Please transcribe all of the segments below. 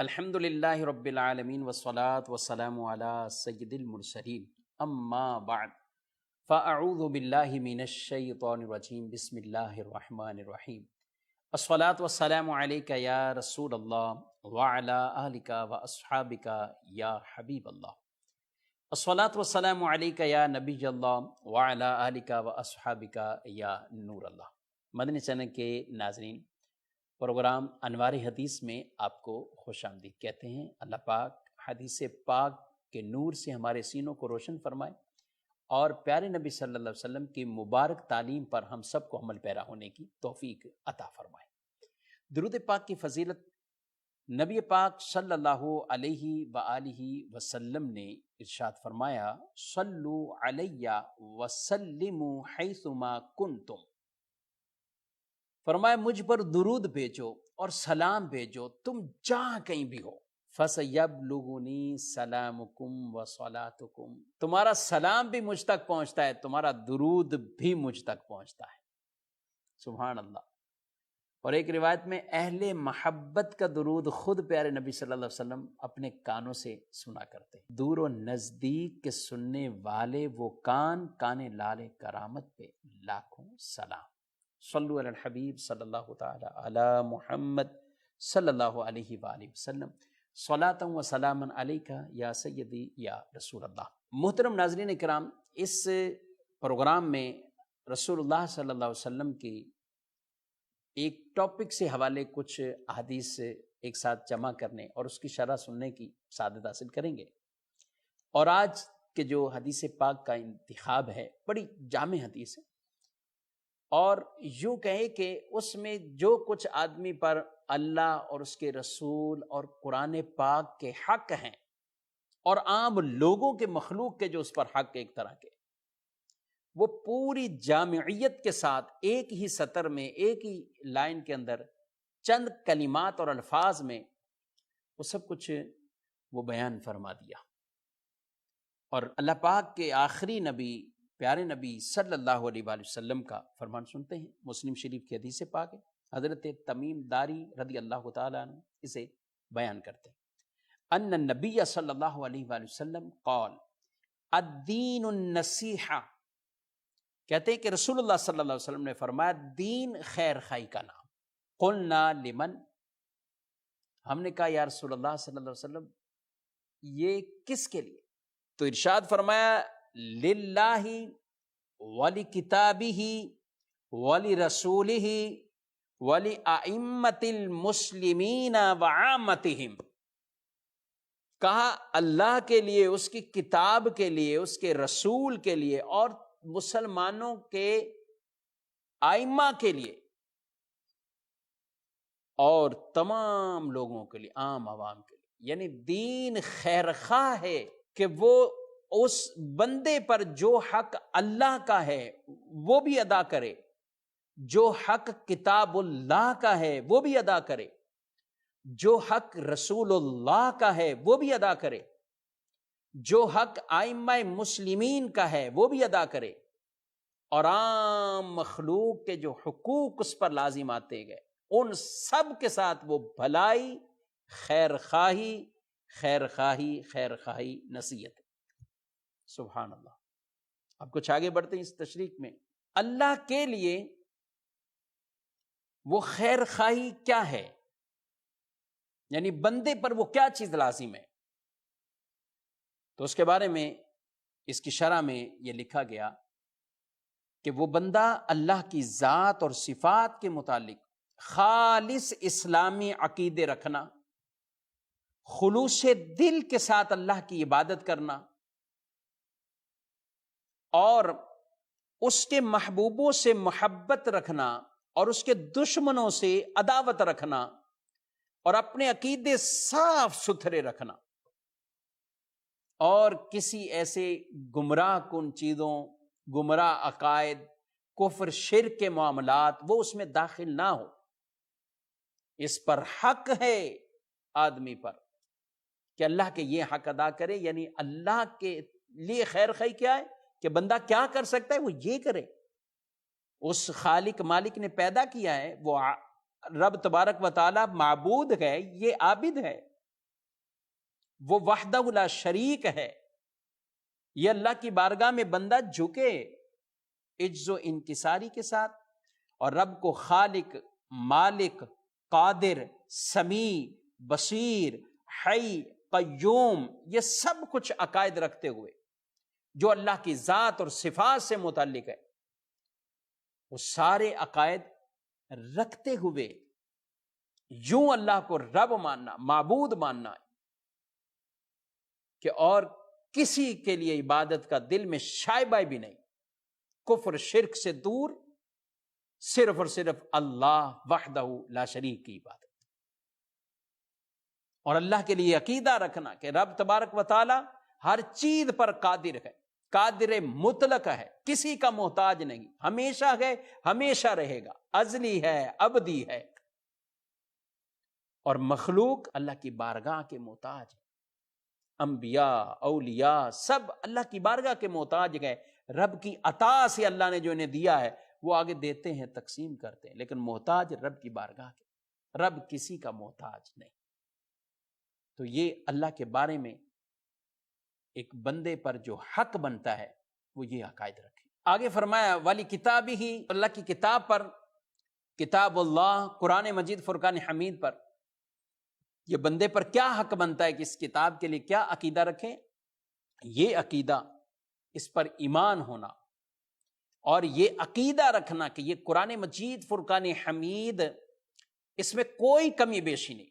الحمد للہ رب العالمین والصلاة والسلام علی سید المرسلین اما بعد فاعوذ باللہ من الشیطان الرجیم بسم اللہ الرحمن الرحیم الصلاة والسلام علیک یا رسول اللہ وعلی آلک واصحابک یا حبیب اللہ الصلاة والسلام علیک یا نبی اللہ وعلی آلک واصحابک یا نور اللہ۔ مدنی چینل کے ناظرین، پروگرام انوار حدیث میں آپ کو خوش آمدید کہتے ہیں۔ اللہ پاک حدیث پاک کے نور سے ہمارے سینوں کو روشن فرمائے اور پیارے نبی صلی اللہ علیہ وسلم کی مبارک تعلیم پر ہم سب کو عمل پیرا ہونے کی توفیق عطا فرمائے۔ درود پاک کی فضیلت نبی پاک صلی اللہ علیہ وآلہ وسلم نے ارشاد فرمایا، صلو علیہ وسلموا حیثما کنتم، فرمایا مجھ پر درود بھیجو اور سلام بھیجو تم جہاں کہیں بھی ہو۔ فَسَيَبْلُغُنِي سَلَامُكُمْ وَصَلَاتُكُمْ، تمہارا سلام بھی مجھ تک پہنچتا ہے، تمہارا درود بھی مجھ تک پہنچتا ہے۔ سبحان اللہ۔ اور ایک روایت میں اہل محبت کا درود خود پیارے نبی صلی اللہ علیہ وسلم اپنے کانوں سے سنا کرتے ہیں۔ دور و نزدیک کے سننے والے وہ کان، کان لال کرامت پہ لاکھوں سلام۔ صلو علی الحبیب صلی اللہ تعالی علی محمد صلی اللہ علیہ وآلہ وسلم، صلاۃ و سلام علیک یا سیدی یا رسول اللہ۔ محترم ناظرین کرام، اس پروگرام میں رسول اللہ صلی اللہ علیہ وسلم کی ایک ٹاپک سے حوالے کچھ احادیث ایک ساتھ جمع کرنے اور اس کی شرح سننے کی سعادت حاصل کریں گے۔ اور آج کے جو حدیث پاک کا انتخاب ہے بڑی جامع حدیث ہے، اور یوں کہیں کہ اس میں جو کچھ آدمی پر اللہ اور اس کے رسول اور قرآن پاک کے حق ہیں اور عام لوگوں کے مخلوق کے جو اس پر حق ایک طرح کے، وہ پوری جامعیت کے ساتھ ایک ہی سطر میں، ایک ہی لائن کے اندر چند کلمات اور الفاظ میں وہ سب کچھ وہ بیان فرما دیا۔ اور اللہ پاک کے آخری نبی پیارے نبی صلی اللہ علیہ وآلہ وسلم کا فرمان سنتے ہیں۔ مسلم شریف کی حدیث پاک ہے، حضرت تمیم داری رضی اللہ تعالیٰ عنہ اسے بیان کرتے ہیں۔ ان النبی صلی اللہ علیہ وآلہ وسلم قال الدین النصیحہ، کہتے ہیں کہ رسول اللہ صلی اللہ علیہ وسلم نے فرمایا دین خیر خائی کا نام۔ قلنا لمن، ہم نے کہا یا رسول اللہ صلی اللہ علیہ وسلم یہ کس کے لیے؟ تو ارشاد فرمایا للہ ولکتابہ ولرسولہ ولأئمۃ المسلمین وعامتہم، کہا اللہ کے لیے، اس کی کتاب کے لیے، اس کے رسول کے لیے اور مسلمانوں کے ائمہ کے لیے اور تمام لوگوں کے لیے، عام عوام کے لیے۔ یعنی دین خیر خواہ ہے کہ وہ اس بندے پر جو حق اللہ کا ہے وہ بھی ادا کرے، جو حق کتاب اللہ کا ہے وہ بھی ادا کرے، جو حق رسول اللہ کا ہے وہ بھی ادا کرے، جو حق ائمہ مسلمین کا ہے وہ بھی ادا کرے، اور عام مخلوق کے جو حقوق اس پر لازم آتے گئے ان سب کے ساتھ وہ بھلائی، خیر خواہی، خیر خواہی، خیر خواہی نصیحت۔ سبحان اللہ۔ اب کچھ آگے بڑھتے ہیں اس تشریح میں۔ اللہ کے لیے وہ خیر خواہی کیا ہے، یعنی بندے پر وہ کیا چیز لازم ہے؟ تو اس کے بارے میں اس کی شرح میں یہ لکھا گیا کہ وہ بندہ اللہ کی ذات اور صفات کے متعلق خالص اسلامی عقیدے رکھنا، خلوص دل کے ساتھ اللہ کی عبادت کرنا، اور اس کے محبوبوں سے محبت رکھنا اور اس کے دشمنوں سے عداوت رکھنا، اور اپنے عقیدے صاف ستھرے رکھنا، اور کسی ایسے گمراہ کن چیزوں، گمراہ عقائد، کفر، شرک کے معاملات وہ اس میں داخل نہ ہو۔ اس پر حق ہے آدمی پر کہ اللہ کے یہ حق ادا کرے، یعنی اللہ کے لیے خیر خواہی کیا ہے کہ بندہ کیا کر سکتا ہے وہ یہ کرے۔ اس خالق مالک نے پیدا کیا ہے، وہ رب تبارک و تعالی معبود ہے، یہ عابد ہے، وہ وحدہ لا شریک ہے، یہ اللہ کی بارگاہ میں بندہ جھکے عجز و انکساری کے ساتھ، اور رب کو خالق، مالک، قادر، سمیع، بصیر، حی، قیوم، یہ سب کچھ عقائد رکھتے ہوئے جو اللہ کی ذات اور صفات سے متعلق ہے، وہ سارے عقائد رکھتے ہوئے یوں اللہ کو رب ماننا، معبود ماننا کہ اور کسی کے لیے عبادت کا دل میں شائبہ بھی نہیں، کفر شرک سے دور، صرف اور صرف اللہ وحدہ لا شریک کی عبادت، اور اللہ کے لیے عقیدہ رکھنا کہ رب تبارک و تعالی ہر چیز پر قادر ہے، قادر مطلق ہے، کسی کا محتاج نہیں، ہمیشہ ہے، ہمیشہ رہے گا، ازلی ہے، ابدی ہے، اور مخلوق اللہ کی بارگاہ کے محتاج ہے، انبیاء، اولیاء سب اللہ کی بارگاہ کے محتاج گئے، رب کی عطا سے اللہ نے جو انہیں دیا ہے وہ آگے دیتے ہیں، تقسیم کرتے ہیں، لیکن محتاج رب کی بارگاہ کے، رب کسی کا محتاج نہیں۔ تو یہ اللہ کے بارے میں ایک بندے پر جو حق بنتا ہے وہ یہ عقائد رکھے۔ آگے فرمایا والی کتابی ہی، اللہ کی کتاب پر، کتاب اللہ قرآن مجید فرقان حمید پر یہ بندے پر کیا حق بنتا ہے کہ اس کتاب کے لیے کیا عقیدہ رکھیں؟ یہ عقیدہ، اس پر ایمان ہونا، اور یہ عقیدہ رکھنا کہ یہ قرآن مجید فرقان حمید، اس میں کوئی کمی بیشی نہیں،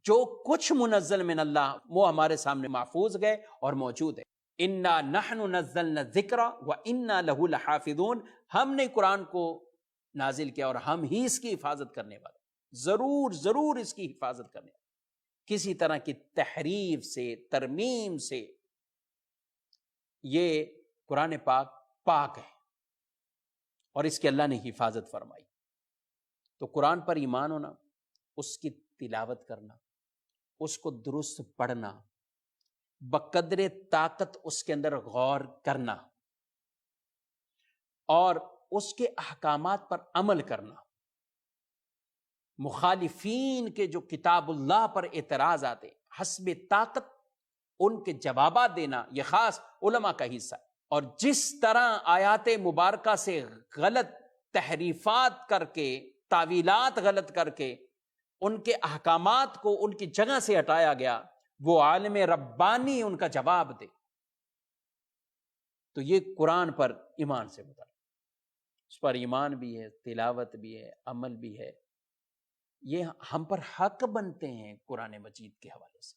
جو کچھ منزل من اللہ وہ ہمارے سامنے محفوظ گئے اور موجود ہے۔ انا نحن نزلنا الذکر وانا لہ لحافظون، ہم نے قرآن کو نازل کیا اور ہم ہی اس کی حفاظت کرنے والے، ضرور ضرور اس کی حفاظت کرنے والے، کسی طرح کی تحریف سے، ترمیم سے یہ قرآن پاک پاک ہے اور اس کی اللہ نے حفاظت فرمائی۔ تو قرآن پر ایمان ہونا، اس کی تلاوت کرنا، اس کو درست پڑھنا، بقدر طاقت اس کے اندر غور کرنا اور اس کے احکامات پر عمل کرنا، مخالفین کے جو کتاب اللہ پر اعتراض آتے حسب طاقت ان کے جوابات دینا، یہ خاص علماء کا حصہ ہے، اور جس طرح آیات مبارکہ سے غلط تحریفات کر کے، تعویلات غلط کر کے ان کے احکامات کو ان کی جگہ سے ہٹایا گیا، وہ عالم ربانی ان کا جواب دے۔ تو یہ قرآن پر ایمان سے متعلق، اس پر ایمان بھی ہے، تلاوت بھی ہے، عمل بھی ہے، یہ ہم پر حق بنتے ہیں قرآن مجید کے حوالے سے۔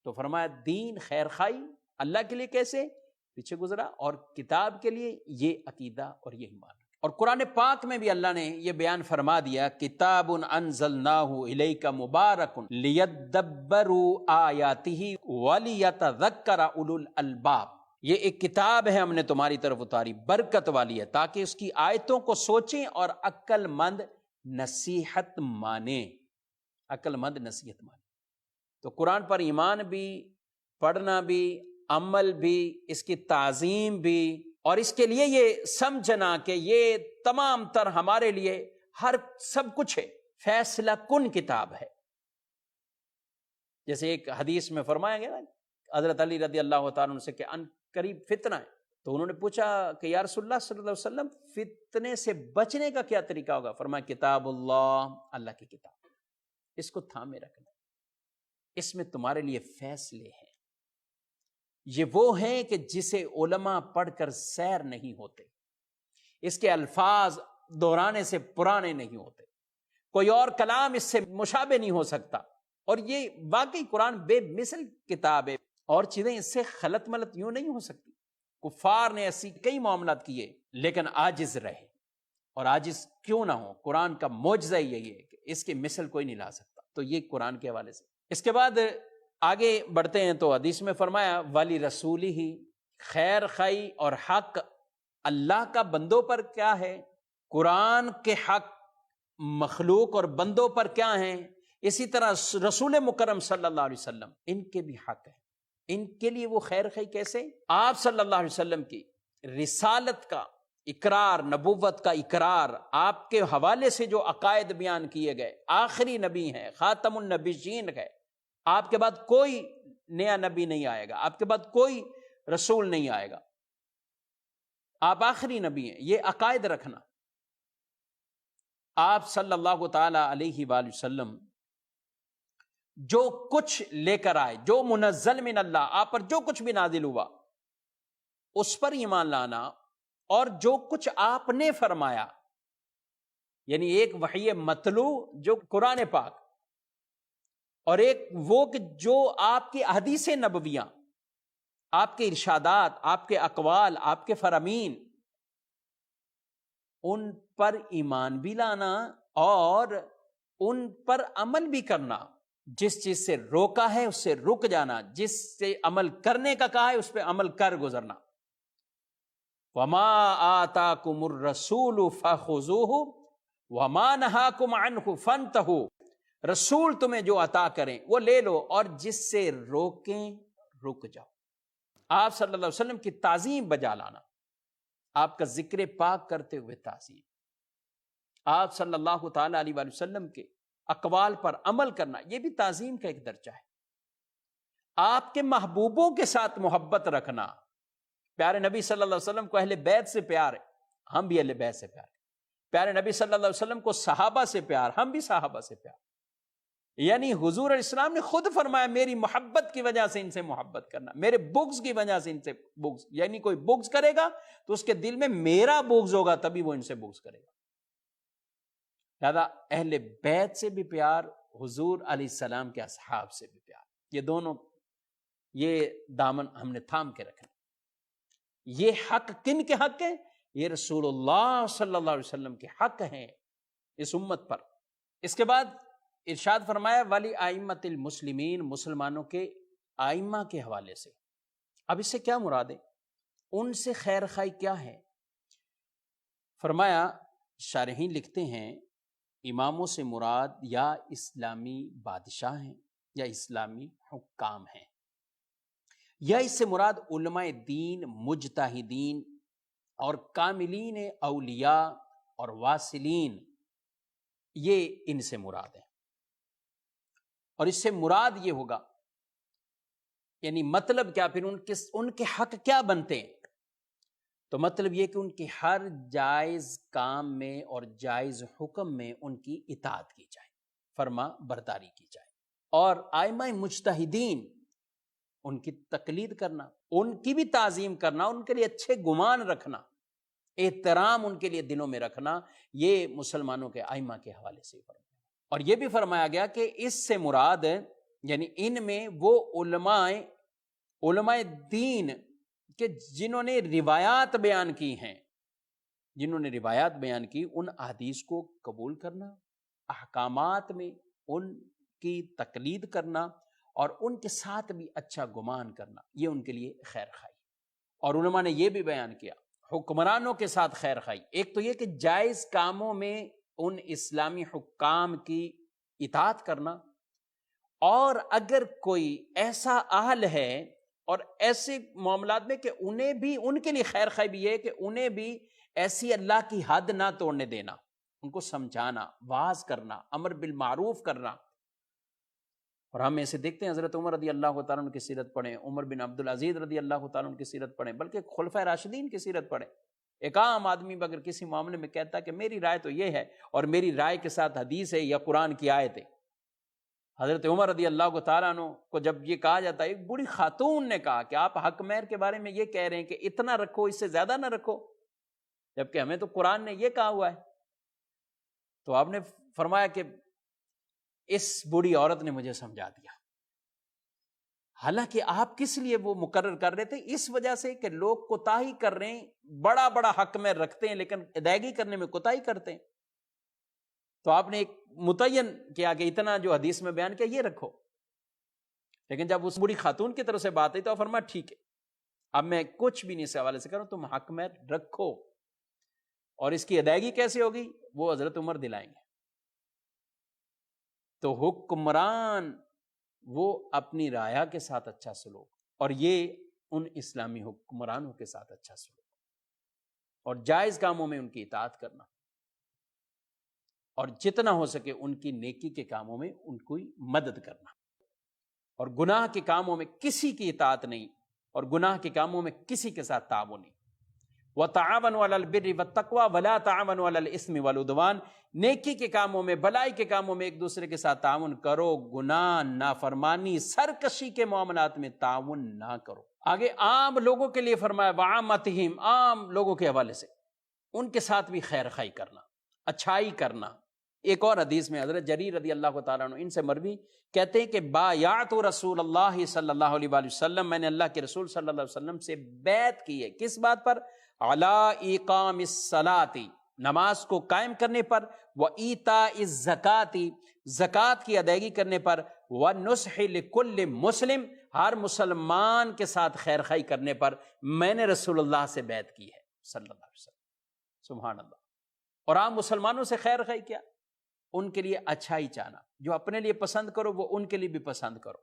تو فرمایا دین خیر خائی اللہ کے لیے کیسے پیچھے گزرا، اور کتاب کے لیے یہ عقیدہ اور یہ ایمان۔ اور قرآن پاک میں بھی اللہ نے یہ بیان فرما دیا، کتاب انزلناہ الیک مبارک لیدبروا آیاتہ ولیتذکر اولو الالباب، یہ ایک کتاب ہے ہم نے تمہاری طرف اتاری، برکت والی ہے، تاکہ اس کی آیتوں کو سوچیں اور عقل مند نصیحت مانے، عقل مند نصیحت مانے۔ تو قرآن پر ایمان بھی، پڑھنا بھی، عمل بھی، اس کی تعظیم بھی، اور اس کے لیے یہ سمجھنا کہ یہ تمام تر ہمارے لیے ہر سب کچھ ہے، فیصلہ کن کتاب ہے۔ جیسے ایک حدیث میں فرمایا گیا نا حضرت علی رضی اللہ تعالیٰ عنہ سے کہ ان قریب فتنہ ہے، تو انہوں نے پوچھا کہ یا رسول اللہ صلی اللہ علیہ وسلم فتنے سے بچنے کا کیا طریقہ ہوگا؟ فرمایا کتاب اللہ، اللہ کی کتاب، اس کو تھامے رکھنا، اس میں تمہارے لیے فیصلے ہیں، یہ وہ ہیں کہ جسے علماء پڑھ کر سیر نہیں ہوتے، اس کے الفاظ دہرانے سے پرانے نہیں ہوتے، کوئی اور کلام اس سے مشابہ نہیں ہو سکتا، اور یہ واقعی قرآن بے مثل کتاب ہے، اور چیزیں اس سے خلط ملط یوں نہیں ہو سکتی۔ کفار نے ایسی کئی معاملات کیے لیکن عاجز رہے، اور عاجز کیوں نہ ہو، قرآن کا معجزہ یہی ہے کہ اس کی مثل کوئی نہیں لا سکتا۔ تو یہ قرآن کے حوالے سے۔ اس کے بعد آگے بڑھتے ہیں تو حدیث میں فرمایا والی رسولی ہی، خیر خائی اور حق اللہ کا بندوں پر کیا ہے، قرآن کے حق مخلوق اور بندوں پر کیا ہیں، اسی طرح رسول مکرم صلی اللہ علیہ وسلم ان کے بھی حق ہے، ان کے لیے وہ خیر خائی کیسے؟ آپ صلی اللہ علیہ وسلم کی رسالت کا اقرار، نبوت کا اقرار، آپ کے حوالے سے جو عقائد بیان کیے گئے، آخری نبی ہیں، خاتم النبیین ہے، آپ کے بعد کوئی نیا نبی نہیں آئے گا، آپ کے بعد کوئی رسول نہیں آئے گا، آپ آخری نبی ہیں، یہ عقائد رکھنا۔ آپ صلی اللہ تعالی علیہ وآلہ وسلم جو کچھ لے کر آئے، جو منزل من اللہ، آپ پر جو کچھ بھی نازل ہوا اس پر ایمان لانا، اور جو کچھ آپ نے فرمایا، یعنی ایک وحی متلو جو قرآن پاک، اور ایک وہ کہ جو آپ کی احادیث نبویاں، آپ کے ارشادات، آپ کے اقوال، آپ کے فرامین، ان پر ایمان بھی لانا اور ان پر عمل بھی کرنا۔ جس چیز سے روکا ہے اس سے رک جانا، جس سے عمل کرنے کا کہا ہے اس پہ عمل کر گزرنا۔ وما آتاکم الرسول فخذوہ وما نہاکم عنہ فانتہوا، رسول تمہیں جو عطا کریں وہ لے لو، اور جس سے روکیں رک جاؤ۔ آپ صلی اللہ علیہ وسلم کی تعظیم بجا لانا، آپ کا ذکر پاک کرتے ہوئے تعظیم، آپ صلی اللہ تعالی علیہ وآلہ وسلم کے اقوال پر عمل کرنا، یہ بھی تعظیم کا ایک درجہ ہے۔ آپ کے محبوبوں کے ساتھ محبت رکھنا، پیارے نبی صلی اللہ علیہ وسلم کو اہل بیت سے پیار ہے، ہم بھی اہل بیت سے پیار ہے۔ پیارے نبی صلی اللہ علیہ وسلم کو صحابہ سے پیار، ہم بھی صحابہ سے پیار۔ یعنی حضور علیہ السلام نے خود فرمایا میری محبت کی وجہ سے ان سے محبت کرنا، میرے بغض کی وجہ سے ان سے بغض، یعنی کوئی بغض کرے گا تو اس کے دل میں میرا بغض ہوگا تبھی وہ ان سے بغض کرے گا۔ لہذا اہل بیت سے بھی پیار، حضور علیہ السلام کے اصحاب سے بھی پیار، یہ دونوں، یہ دامن ہم نے تھام کے رکھنا۔ یہ حق کن کے حق ہیں؟ یہ رسول اللہ صلی اللہ علیہ وسلم کے حق ہیں اس امت پر۔ اس کے بعد ارشاد فرمایا ولی ائمۃ المسلمین، مسلمانوں کے ائمہ کے حوالے سے۔ اب اس سے کیا مراد ہے؟ ان سے خیر خواہی کیا ہے؟ فرمایا، شارحین لکھتے ہیں اماموں سے مراد یا اسلامی بادشاہ ہیں یا اسلامی حکام ہیں، یا اس سے مراد علماء دین، مجتہدین اور کاملین اولیاء اور واصلین، یہ ان سے مراد ہے۔ اور اس سے مراد یہ ہوگا، یعنی مطلب کیا، پھر ان کے حق کیا بنتے ہیں؟ تو مطلب یہ کہ ان کے ہر جائز کام میں اور جائز حکم میں ان کی اطاعت کی جائے، فرما برداری کی جائے، اور ائمہ مجتہدین ان کی تقلید کرنا، ان کی بھی تعظیم کرنا، ان کے لیے اچھے گمان رکھنا، احترام ان کے لیے دلوں میں رکھنا، یہ مسلمانوں کے ائمہ کے حوالے سے فرمایا۔ اور یہ بھی فرمایا گیا کہ اس سے مراد یعنی ان میں وہ علماء دین کہ جنہوں نے روایات بیان کی ہیں، جنہوں نے روایات بیان کی، ان احادیث کو قبول کرنا، احکامات میں ان کی تقلید کرنا، اور ان کے ساتھ بھی اچھا گمان کرنا، یہ ان کے لیے خیر خواہی۔ اور علماء نے یہ بھی بیان کیا حکمرانوں کے ساتھ خیر خواہی، ایک تو یہ کہ جائز کاموں میں ان اسلامی حکام کی اطاعت کرنا، اور اگر کوئی ایسا اہل ہے اور ایسے معاملات میں کہ انہیں بھی، ان کے لیے خیر خواہی بھی ہے کہ انہیں بھی ایسی اللہ کی حد نہ توڑنے دینا، ان کو سمجھانا، واعظ کرنا، امر بالمعروف کرنا۔ اور ہم ایسے دیکھتے ہیں حضرت عمر رضی اللہ تعالیٰ عنہ کی سیرت پڑھیں، عمر بن عبدالعزیز رضی اللہ تعالیٰ عنہ کی سیرت پڑھیں، بلکہ خلفائے راشدین کی سیرت پڑھیں۔ ایک عام آدمی اگر کسی معاملے میں کہتا ہے کہ میری رائے تو یہ ہے، اور میری رائے کے ساتھ حدیث ہے یا قرآن کی آیت ہے، حضرت عمر رضی اللہ تعالیٰ عنہ کو جب یہ کہا جاتا ہے، ایک بوڑھی خاتون نے کہا کہ آپ حق مہر کے بارے میں یہ کہہ رہے ہیں کہ اتنا رکھو، اس سے زیادہ نہ رکھو، جبکہ ہمیں تو قرآن نے یہ کہا ہوا ہے۔ تو آپ نے فرمایا کہ اس بوڑھی عورت نے مجھے سمجھا دیا، حالانکہ آپ کس لیے وہ مقرر کر رہے تھے؟ اس وجہ سے کہ لوگ کوتاہی کر رہے ہیں، بڑا بڑا حق میں رکھتے ہیں لیکن ادائیگی کرنے میں کوتاہی کرتے ہیں، تو آپ نے ایک متعین کیا کہ اتنا جو حدیث میں بیان کیا یہ رکھو۔ لیکن جب اس بڑی خاتون کی طرف سے بات آئی تو فرمایا ٹھیک ہے، اب میں کچھ بھی نہیں اس حوالے سے کروں، تم حق میں رکھو، اور اس کی ادائیگی کیسے ہوگی وہ حضرت عمر دلائیں گے۔ تو حکمران وہ اپنی رعایا کے ساتھ اچھا سلوک، اور یہ ان اسلامی حکمرانوں کے ساتھ اچھا سلوک، اور جائز کاموں میں ان کی اطاعت کرنا، اور جتنا ہو سکے ان کی نیکی کے کاموں میں ان کی مدد کرنا۔ اور گناہ کے کاموں میں کسی کی اطاعت نہیں، اور گناہ کے کاموں میں کسی کے ساتھ تعاون نہیں۔ وَتَعَاوَنُوا عَلَى الْبِرِّ وَالتَّقْوَىٰ وَلَا تَعَاوَنُوا عَلَى الْإِثْمِ وَالْعُدْوَانِ، نیکی کے کاموں میں، بھلائی کے کاموں میں ایک دوسرے کے ساتھ تعاون کرو، گناہ، نافرمانی، سرکشی کے معاملات میں تعاون نہ کرو۔ آگے عام لوگوں کے لیے فرمایا وَعَامَّتِهِمْ، عام لوگوں کے حوالے سے ان کے ساتھ بھی خیر خواہی کرنا، اچھائی کرنا۔ ایک اور حدیث میں حضرت جریر رضی اللہ تعالیٰ عنہ ان سے مروی کہتے ہیں کہ بایعت رسول اللہ صلی اللہ علیہ وآلہ وسلم، میں نے اللہ کے رسول صلی اللہ علیہ وسلم سے بیعت کی ہے، کس بات پر؟ علی اقام الصلاۃ، نماز کو قائم کرنے پر، وایتاء الزکات، زکوٰۃ کی ادائیگی کرنے پر، ونصح لکل مسلم، ہر مسلمان کے ساتھ خیر خواہی کرنے پر میں نے رسول اللہ سے بیعت کی ہے صلی اللہ علیہ وسلم۔ سبحان اللہ۔ اور عام مسلمانوں سے خیر خواہی کیا؟ ان کے لیے اچھائی چاہنا، جو اپنے لیے پسند کرو وہ ان کے لیے بھی پسند کرو،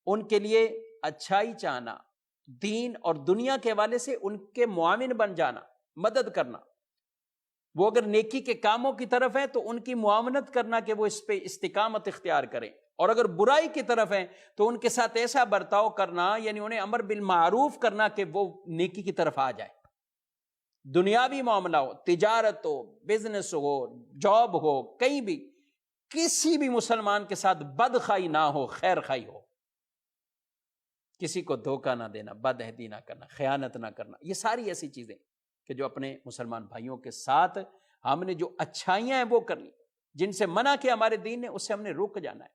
ان کے لیے اچھائی چاہنا، دین اور دنیا کے حوالے سے ان کے معاون بن جانا، مدد کرنا۔ وہ اگر نیکی کے کاموں کی طرف ہے تو ان کی معاونت کرنا کہ وہ اس پہ استقامت اختیار کریں، اور اگر برائی کی طرف ہے تو ان کے ساتھ ایسا برتاؤ کرنا، یعنی انہیں امر بالمعروف کرنا کہ وہ نیکی کی طرف آ جائے۔ دنیاوی معاملہ ہو، تجارت ہو، بزنس ہو، جاب ہو، کہیں بھی کسی بھی مسلمان کے ساتھ بدخواہی نہ ہو، خیر خواہی ہو۔ کسی کو دھوکہ نہ دینا، بد عہدی نہ کرنا، خیانت نہ کرنا، یہ ساری ایسی چیزیں کہ جو اپنے مسلمان بھائیوں کے ساتھ ہم نے جو اچھائیاں ہیں وہ کر لی، جن سے منع کیا ہمارے دین نے اس سے ہم نے رک جانا ہے۔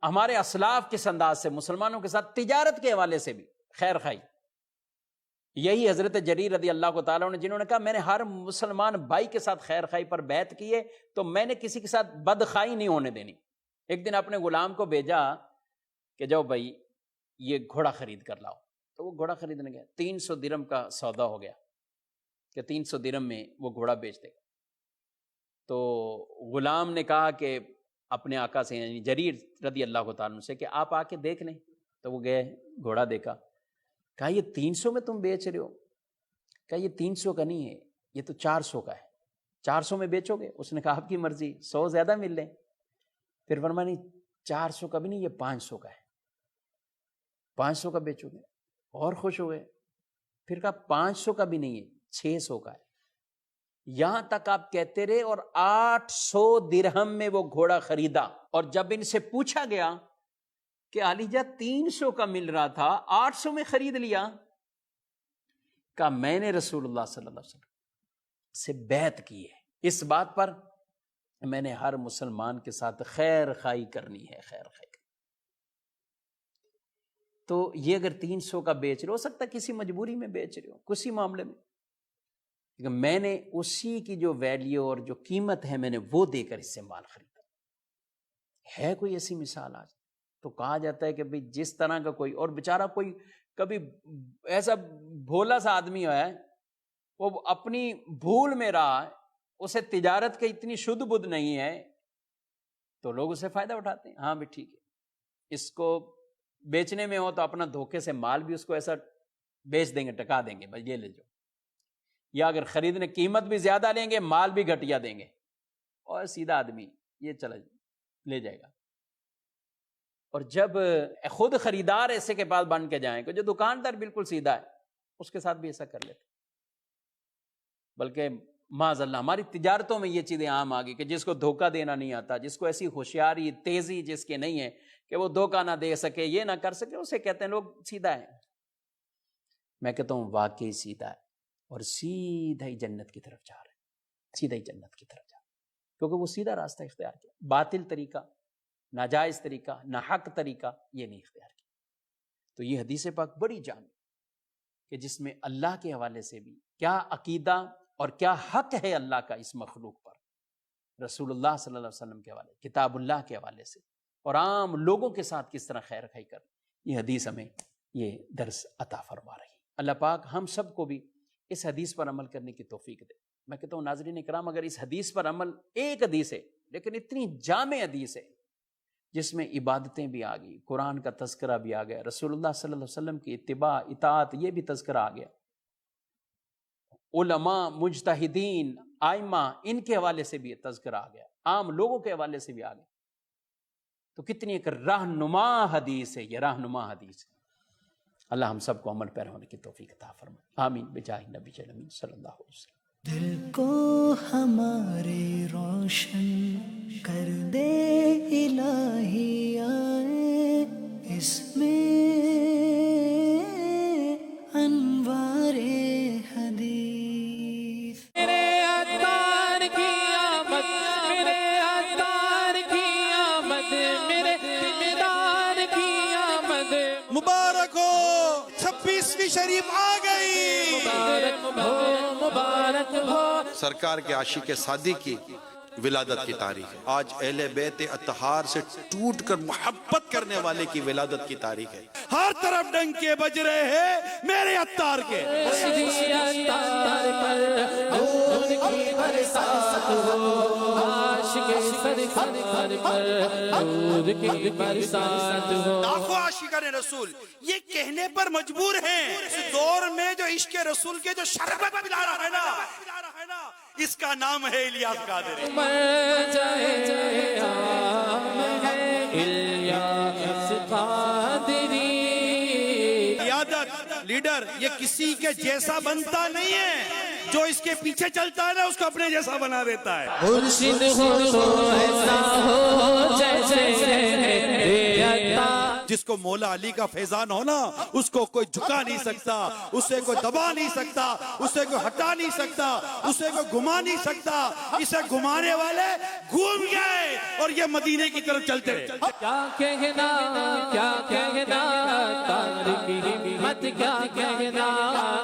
ہمارے اسلاف کس انداز سے مسلمانوں کے ساتھ تجارت کے حوالے سے بھی خیر خواہی، یہی حضرت جریر رضی اللہ تعالیٰ نے جنہوں نے کہا میں نے ہر مسلمان بھائی کے ساتھ خیر خواہی پر بیعت کی ہے تو میں نے کسی کے ساتھ بدخواہی نہیں ہونے دینی۔ ایک دن اپنے غلام کو بھیجا کہ جاؤ بھائی یہ گھوڑا خرید کر لاؤ، تو وہ گھوڑا خریدنے گیا، 300 درہم کا سودا ہو گیا کہ 300 درہم میں وہ گھوڑا بیچ دے گا۔ تو غلام نے کہا کہ اپنے آقا سے یعنی جریر رضی اللہ تعالیٰ عنہ سے کہ آپ آ کے دیکھ لیں، تو وہ گئے، گھوڑا دیکھا، کہا یہ 300 میں تم بیچ رہے ہو؟ کہا یہ 300 کا نہیں ہے، یہ تو 400 کا ہے، 400 میں بیچو گے؟ اس نے کہا آپ کی مرضی، 100 زیادہ مل لیں۔ پھر فرمایا نہیں 400 کا بھی نہیں، یہ 500 کا ہے، 500 کا بیچو گے؟ اور خوش ہوئے۔ پھر کہا 500 کا بھی نہیں ہے، 600 کا ہے، یہاں تک آپ کہتے رہے اور 800 درہم میں وہ گھوڑا خریدا۔ اور جب ان سے پوچھا گیا کہ علی جا 300 کا مل رہا تھا 800 میں خرید لیا، کہا میں نے رسول اللہ صلی اللہ علیہ وسلم سے بیعت کی ہے، اس بات پر میں نے ہر مسلمان کے ساتھ خیر خواہی کرنی ہے، خیر خواہی۔ تو یہ اگر 300 کا بیچ رہے ہو سکتا ہے کسی مجبوری میں بیچ رہے ہو، کسی معاملے میں، لیکن میں نے اسی کی جو ویلیو اور جو قیمت ہے میں نے وہ دے کر اس سے مال خریدا۔ ہے کوئی ایسی مثال آج؟ تو کہا جاتا ہے کہ بھئی جس طرح کا کوئی، اور بیچارہ کوئی کبھی ایسا بھولا سا آدمی ہے، وہ اپنی بھول میں رہا، اسے تجارت کی اتنی شدھ بدھ نہیں ہے، تو لوگ اسے فائدہ اٹھاتے ہیں، ہاں بھی ٹھیک ہے، اس کو بیچنے میں ہو تو اپنا دھوکے سے مال بھی اس کو ایسا بیچ دیں گے، ٹکا دیں گے، بھائی یہ لے جاؤ، یا اگر خریدنے قیمت بھی زیادہ لیں گے مال بھی گھٹیا دیں گے، اور سیدھا آدمی یہ چلا لے جائے گا۔ اور جب خود خریدار ایسے کے پاس بن کے جائیں کہ جو دکاندار بالکل سیدھا ہے، اس کے ساتھ بھی ایسا کر لیتے، بلکہ معاذ اللہ ہماری تجارتوں میں یہ چیزیں عام آ گئی کہ جس کو دھوکہ دینا نہیں آتا، جس کو ایسی ہوشیاری تیزی جس کے نہیں ہے کہ وہ دھوکہ نہ دے سکے، یہ نہ کر سکے، اسے کہتے ہیں لوگ سیدھا ہے۔ میں کہتا ہوں واقعی سیدھا ہے، اور سیدھا ہی جنت کی طرف جا رہے ہیں، سیدھا ہی جنت کی طرف جا رہے ہیں، کیونکہ وہ سیدھا راستہ اختیار کیا، باطل طریقہ، ناجائز طریقہ، ناحق طریقہ یہ نہیں اختیار کیا۔ تو یہ حدیث پاک بڑی جامع کہ جس میں اللہ کے حوالے سے بھی کیا عقیدہ اور کیا حق ہے اللہ کا اس مخلوق پر، رسول اللہ صلی اللہ علیہ وسلم کے حوالے، کتاب اللہ کے حوالے سے، اور عام لوگوں کے ساتھ کس طرح خیر خواہی کر، یہ حدیث ہمیں یہ درس عطا فرما رہی ہے۔ اللہ پاک ہم سب کو بھی اس حدیث پر عمل کرنے کی توفیق دے۔ میں کہتا ہوں ناظرین کرام، اگر اس حدیث پر عمل، ایک حدیث ہے لیکن اتنی جامع حدیث ہے جس میں عبادتیں بھی آ گئی، قرآن کا تذکرہ بھی آ گیا، رسول اللہ صلی اللہ علیہ وسلم کی اتباع اطاعت یہ بھی تذکرہ آ گیا، علماء، مجتہدین، ائمہ ان کے حوالے سے بھی تذکرہ آ گیا، عام لوگوں کے حوالے سے بھی آ گیا، تو کتنی ایک رہنما حدیث ہے یہ، رہنما حدیث ہے۔ اللہ ہم سب کو عمل پیرا ہونے کی توفیق عطا فرمائے، آمین بجاہ نبی امین صلی اللہ علیہ وسلم۔ دل کو ہمارے روشن کر دے الہی، آئے اس میں انوار حدیث۔ میرے عطار کی آمد، میرے عطار کی آمد، میرے دیدار کی آمد، مبارک ہو 26ویں شریف آ گئی۔ مبارک ہو، مبارک ہو۔ سرکار کے عاشق صادق کی ولادت کی تاریخ ہے آج، اہل بیت اطہار سے ٹوٹ کر محبت کرنے والے کی ولادت کی تاریخ ہے۔ ہر طرف ڈنکے بج رہے ہیں میرے عطار کے۔ عطار پر نور کی برسات ہو، عاشق سرکار پر نور کی برسات ہو۔ لاکھوں عاشقان رسول یہ کہنے پر مجبور ہیں، اس دور میں جو عشق رسول کے جو شربت پلا رہا ہے نا، اس کا نام ہے الیاس قادری۔ مر جائے عام ہے الیاس قادری۔ قیادت لیڈر یہ کسی کے جیسا بنتا نہیں ہے، جو اس کے پیچھے چلتا ہے نا اس کو اپنے جیسا بنا دیتا ہے۔ مرشد ہو تو ایسا ہو جیسے عطار۔ جس کو مولا علی کا فیضان ہونا اس کو کوئی جھکا نہیں سکتا، اسے کوئی دبا نہیں سکتا، اسے کوئی ہٹا نہیں سکتا، اسے کوئی گھما نہیں سکتا۔ اسے گھمانے والے گھوم گئے اور یہ مدینے کی طرف چلتے رہے۔ کیا کہنا، کیا کہنا، عطار کی ہمت کیا کہنا۔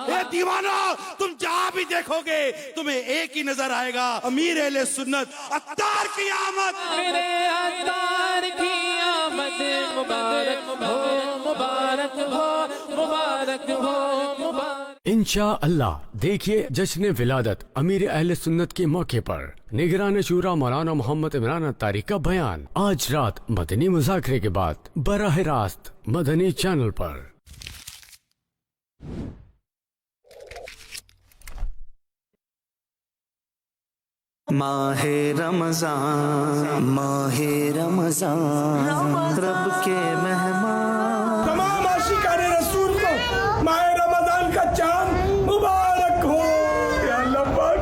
اے دیوانہ، تم جہاں بھی دیکھو گے تمہیں ایک ہی نظر آئے گا، امیر اہل سنت عطار کی آمد۔ میرے عطار کی آمد، مبارک ہو، مبارک ہو، مبارک ہو، مبارک۔ انشاءاللہ دیکھیے جشن ولادت امیر اہل سنت کے موقع پر نگران شورا مولانا محمد عمران عطاری کا بیان آج رات مدنی مذاکرے کے بعد براہ راست مدنی چینل پر۔ ماہ رمضان، ماہ رمضان، رب کے مہمان۔ تمام عاشقان رسول کو ماہ رمضان کا چاند مبارک ہو۔ یا اللہ پاک،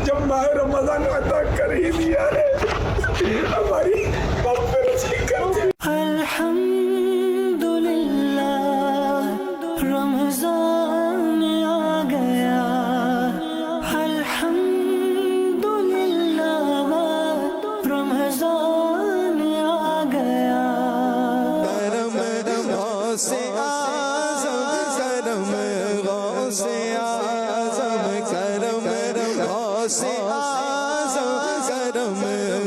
جب ماہ رمضان عطا کر ہی دیا ہے ہماری مغفرت ہی کر دے۔ الحمدللہ رمضان آ گیا، رمضان آ گیا۔ کرم غوث اعظم، کرم غوث اعظم، کرم غوث اعظم، کرم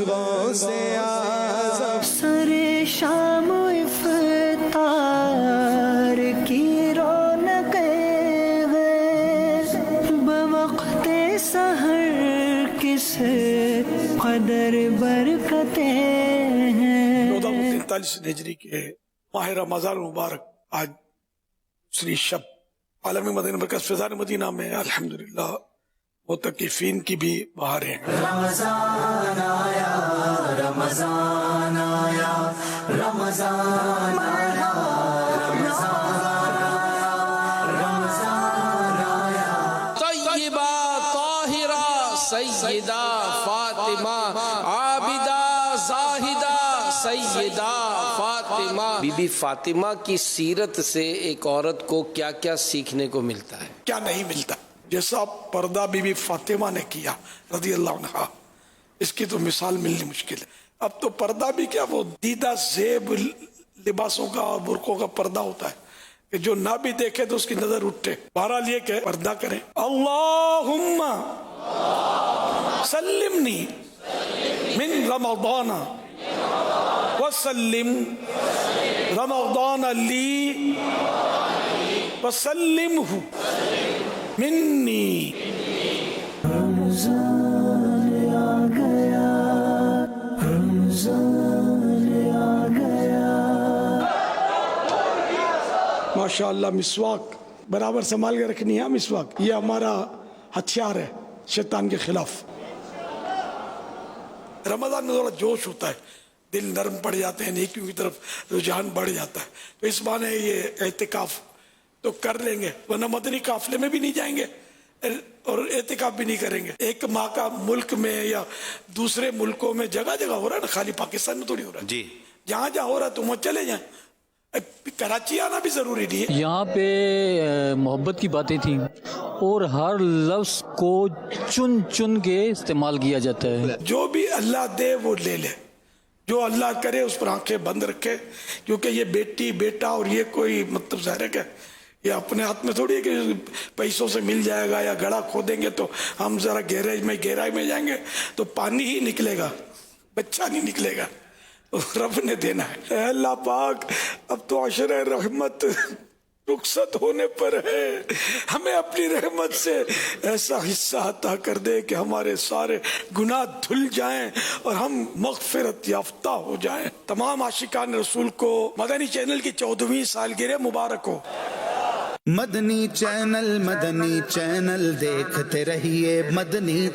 غوث اعظم۔ سر شام و افطار کی رونقیں ہیں، بوقت سحر کس قدر برکتیں ہیں۔ 1443 ہجری کے ماہ رمضان مبارک آج دوسری شب عالمی مدینہ مرکز فیضان مدینہ میں الحمدللہ متقفین کی بھی بہاریں ہیں۔ رمضان آیا، رمضان آیا، رمضان آیا، رمضان آیا، رمضان آیا۔ طیبہ طاہرہ سیدہ فاطمہ، عابدہ زاہدہ سیدہ فاطمہ۔ بی بی فاطمہ کی سیرت سے ایک عورت کو کیا کیا سیکھنے کو ملتا ہے؟ کیا نہیں ملتا؟ جیسا پردہ بی بی فاطمہ نے کیا رضی اللہ عنہا، اس کی تو مثال ملنی مشکل ہے۔ اب تو پردہ بھی کیا، وہ دیدہ زیب لباسوں کا اور برقعوں کا پردہ ہوتا ہے کہ جو نہ بھی دیکھے تو اس کی نظر اٹھے۔ بہرحال یہ کہ پردہ کریں۔ اللہم سلمنی من رمضان وسلم رمضان لی وسلمہ منی۔ رمضان آ گیا، رمضان آ گیا۔ ماشاءاللہ مسواک برابر سنبھال کے رکھنی ہے۔ مسواک یہ ہمارا ہتھیار ہے شیطان کے خلاف۔ رمضان میں تھوڑا جوش ہوتا ہے، دل نرم پڑ جاتے ہیں، نیکیوں کی طرف رجحان بڑھ جاتا ہے. تو اس بہانے یہ اعتکاف تو کر لیں گے، ورنہ مدنی قافلے میں بھی نہیں جائیں گے اور اعتکاف بھی نہیں کریں گے. ایک ماہ کا ملک میں یا دوسرے ملکوں میں جگہ جگہ ہو رہا ہے نا، خالی پاکستان میں تھوڑی ہو رہا ہے. جی جہاں جہاں ہو رہا ہے تم وہاں چلے جائیں. کراچی آنا بھی ضروری نہیں ہے. یہاں پہ محبت کی باتیں تھیں اور ہر لفظ کو چن چن کے استعمال کیا جاتا ہے. جو بھی اللہ دے وہ لے لے، جو اللہ کرے اس پر آنکھیں بند رکھے، کیونکہ یہ بیٹی بیٹا اور یہ کوئی مطلب ظاہر ہے کہ یہ اپنے ہاتھ میں تھوڑی ہے کہ پیسوں سے مل جائے گا، یا گڑھا کھودیں گے تو ہم ذرا گہرائی میں جائیں گے تو پانی ہی نکلے گا، بچہ نہیں نکلے گا. رب نے دینا ہے. اے اللہ پاک اب تو عشر رحمت رخصت ہونے پر ہے، ہمیں اپنی رحمت سے ایسا حصہ عطا کر دے کہ ہمارے سارے گناہ دھل جائیں اور ہم مغفرت یافتہ ہو جائیں. تمام عاشقان رسول کو مدنی چینل کی 14ویں سالگرہ مبارک ہو. مدنی چینل دیکھتے رہیے. مدنی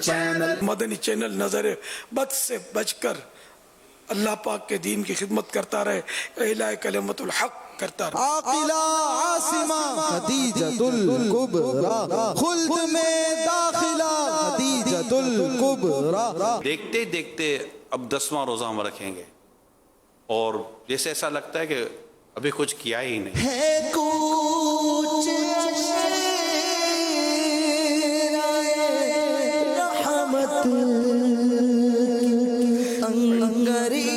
چینل نظر بد سے بچ کر اللہ پاک کے دین کی خدمت کرتا رہے، اعلاء کلمت الحق کرتا رہے. عاقلہ عاصمہ خدیجۃ الکبریٰ، خلد میں داخلہ خدیجۃ الکبریٰ. دیکھتے دیکھتے اب 10واں روزہ ہم رکھیں گے اور جیسے ایسا لگتا ہے کہ ابھی کچھ کیا ہی نہیں. ہے کچھ رحمت انگری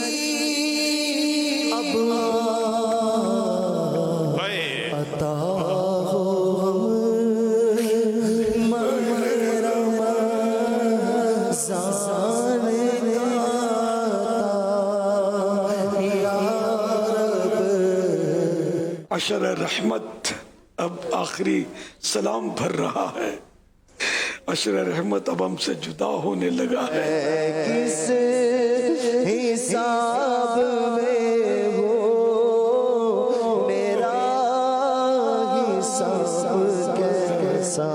اب عطا ہو عشر رحمت اب آخری سلام بھر رہا ہے. عشر رحمت اب ہم سے جدا ہونے لگا ہے. کس حساب میں ہو میرا حساب کیسا.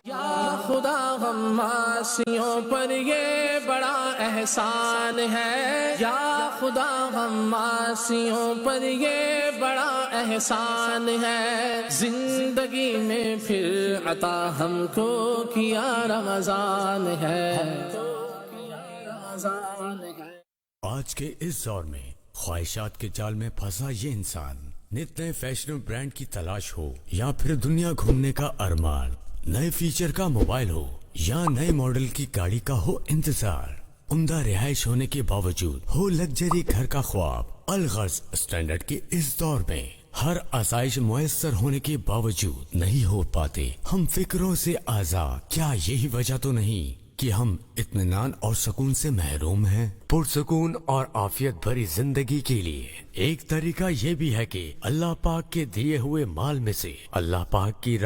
یا خدا غماسیوں پر یہ بڑا احسان ہے، یا خدا غماسیوں پر یہ بڑا احسان ہے. زندگی میں پھر عطا ہم کو کیا رمضان ہے. آج کے اس دور میں خواہشات کے جال میں پھنسا یہ انسان، نت نئے فیشن برانڈ کی تلاش ہو یا پھر دنیا گھومنے کا ارمان، نئے فیچر کا موبائل ہو یا نئے ماڈل کی گاڑی کا ہو انتظار، عمدہ رہائش ہونے کے باوجود ہو لگژری گھر کا خواب. الغرض اسٹینڈرڈ کے اس دور میں ہر آسائش میسر ہونے کے باوجود نہیں ہو پاتے ہم فکروں سے آزاد. کیا یہی وجہ تو نہیں کہ ہم اطمینان اور سکون سے محروم ہیں؟ پرسکون اور عافیت بھری زندگی کے لیے ایک طریقہ یہ بھی ہے کہ اللہ پاک کے دیے ہوئے مال میں سے اللہ پاک کی